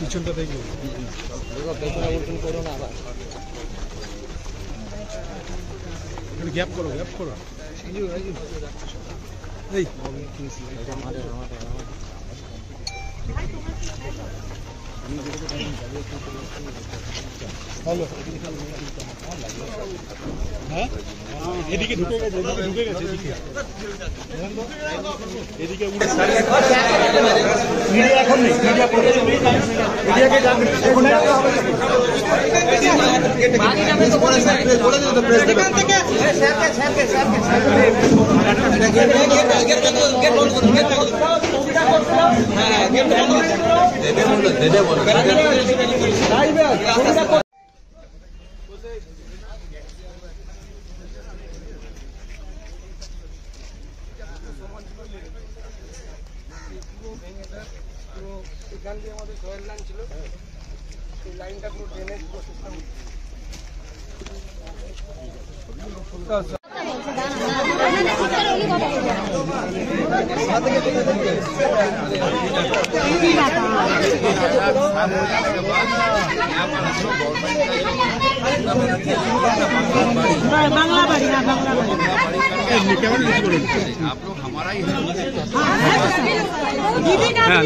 পিছনটা দেখো করো না আবার গ্যাপ করো এই হ্যালো হ্যাঁ এদিকে ঢুকে গেছে এদিকে উড়ে মিডিয়া এখন নেই মিডিয়াকে এখান দিয়ে আমাদের জয়ের লাইন ছিল এই লাইনটা পুরো ড্রেনেজ সিস্টেম बांग्ला बाड़ी ना बांग्ला बाड़ी आप लोग हमारा ही है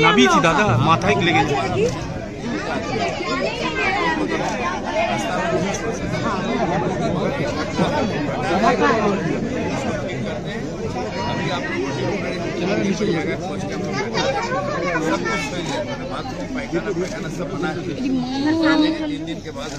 नबी थी दादा माथा ही लेके सब बना 3 दिन के बाद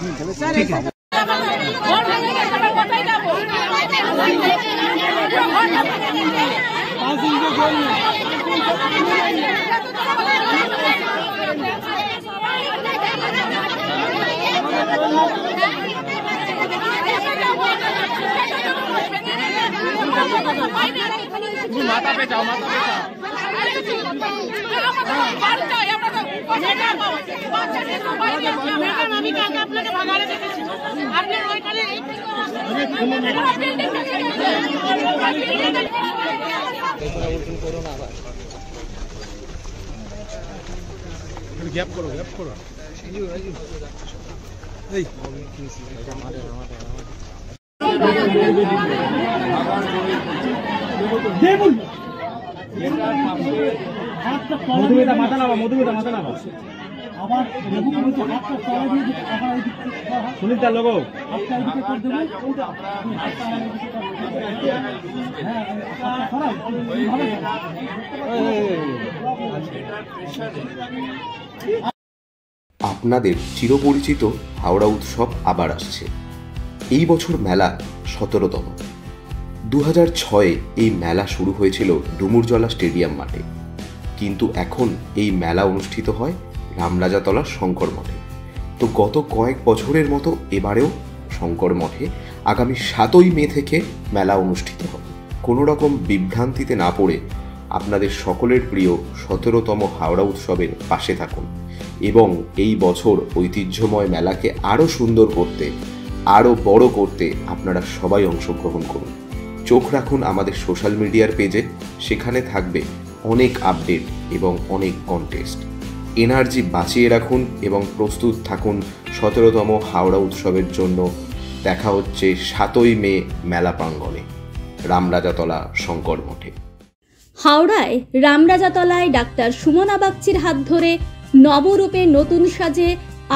माता पे जाओ করো না আবার গ্যাপ করো এই মধুমিতা মাথা নামা আবার সুনীতা লোক আপনাদের চিরপরিচিত হাওড়া উৎসব আবার আসছে। এই বছর মেলা 17তম। 2006-এ এই মেলা শুরু হয়েছিল ডুমুরজলা স্টেডিয়াম মাঠে, কিন্তু এখন এই মেলা অনুষ্ঠিত হয় রামরাজাতলা শঙ্কর মঠে। তো গত কয়েক বছরের মতো এবারেও শঙ্কর মঠে আগামী 7ই মে থেকে মেলা অনুষ্ঠিত হবে। কোনো রকম বিভ্রান্তিতে না পড়ে আপনাদের সকলের প্রিয় 17তম হাওড়া উৎসবের পাশে থাকুন এবং এই বছর ঐতিহ্যময় মেলাকে আরও সুন্দর করতে, আরও বড় করতে আপনারা সবাই অংশগ্রহণ করুন। চোখ রাখুন আমাদের সোশ্যাল মিডিয়ার পেজে, সেখানে থাকবে অনেক আপডেট এবং অনেক কন্টেস্ট। এনার্জি বাঁচিয়ে রাখুন এবং প্রস্তুত থাকুন 17তম হাওড়া উৎসবের জন্য। দেখা হচ্ছে 7ই মে মেলা প্রাঙ্গণে রামরাজাতলা শঙ্কর মঠে। হাওড়ায় রামরাজাতলায় ডাক্তার সুমনা বাগচির হাত ধরে নবরূপে নতুন সাজে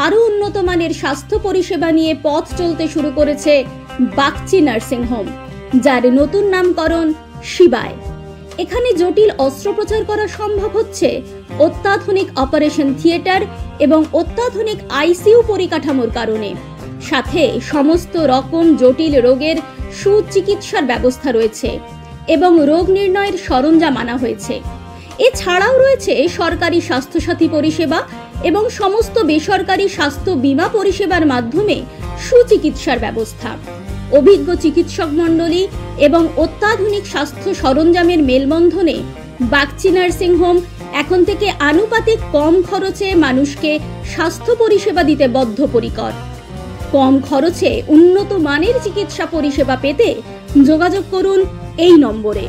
আরও উন্নত মানের স্বাস্থ্য পরিষেবা নিয়ে পথ চলতে শুরু করেছে বাগচি নার্সিং হোম, যার নতুন নামকরণ শিবায়। এখানে জটিল অস্ত্রোপচার করা সম্ভব হচ্ছে অত্যাধুনিক অপারেশন থিয়েটার এবং অত্যাধুনিক আইসিইউ পরিকাঠামোর কারণে। সাথে সমস্ত রকম জটিল রোগের সুচিকিৎসার ব্যবস্থা রয়েছে এবং রোগ নির্ণয়ের সরঞ্জাম আনা হয়েছে। এছাড়াও রয়েছে সরকারি স্বাস্থ্যসাথী পরিষেবা এবং সমস্ত বেসরকারি স্বাস্থ্য বীমা পরিষেবার মাধ্যমে সুচিকিৎসার ব্যবস্থা। অভিজ্ঞ চিকিৎসক মণ্ডলী এবং অত্যাধুনিক স্বাস্থ্য সরঞ্জামের মেলবন্ধনে বাগচি নার্সিং হোম এখন থেকে আনুপাতিক কম খরচে মানুষকে স্বাস্থ্য পরিষেবা দিতে বদ্ধপরিকর। কম খরচে উন্নত মানের চিকিৎসা পরিষেবা পেতে যোগাযোগ করুন এই নম্বরে।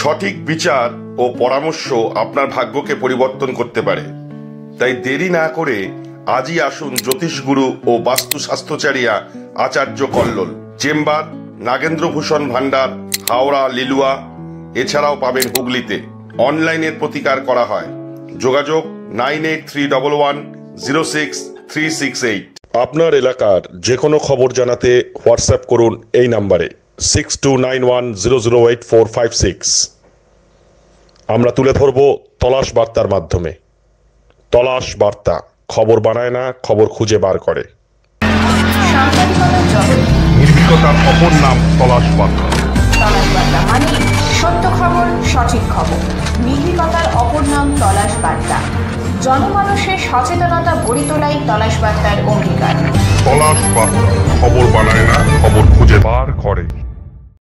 সঠিক বিচার ও পরামর্শ আপনার ভাগ্যকে পরিবর্তন করতে পারে। তাই দেরি না করে আজই আসুন জ্যোতিষগুরু ও বাস্তু স্বাস্থ্যচারিয়া আচার্য কল্লোল। চেম্বার নাগেন্দ্রভূষণ ভান্ডার, হাওড়া, লিলুয়া। এছাড়াও পাবেন হুগলিতে। অনলাইনের প্রতিকার করা হয়। যোগাযোগ 9831106368। আপনার এলাকার যে কোনো খবর জানাতে হোয়াটসঅ্যাপ করুন এই নাম্বারে 6291008456। আমরা তুলে ধরব তলাশ বার্তার মাধ্যমে। তলাশ বার্তা, খবর বানায় না, খবর খুঁজে বার করে। সাংবাদিকতার জগৎ নির্ভীকতার অপর নাম তলাশ বার্তা। তলাশ বার্তা মানে সত্য খবর, সঠিক খবর। নির্ভীকতার অপর নাম তলাশ বার্তা। জনমানুষের সচেতনতা গড়ে তোলাই তলাশ বার্তার অঙ্গীকার। তলাশ বার্তা, খবর বানায় না, খবর খুঁজে বার করে।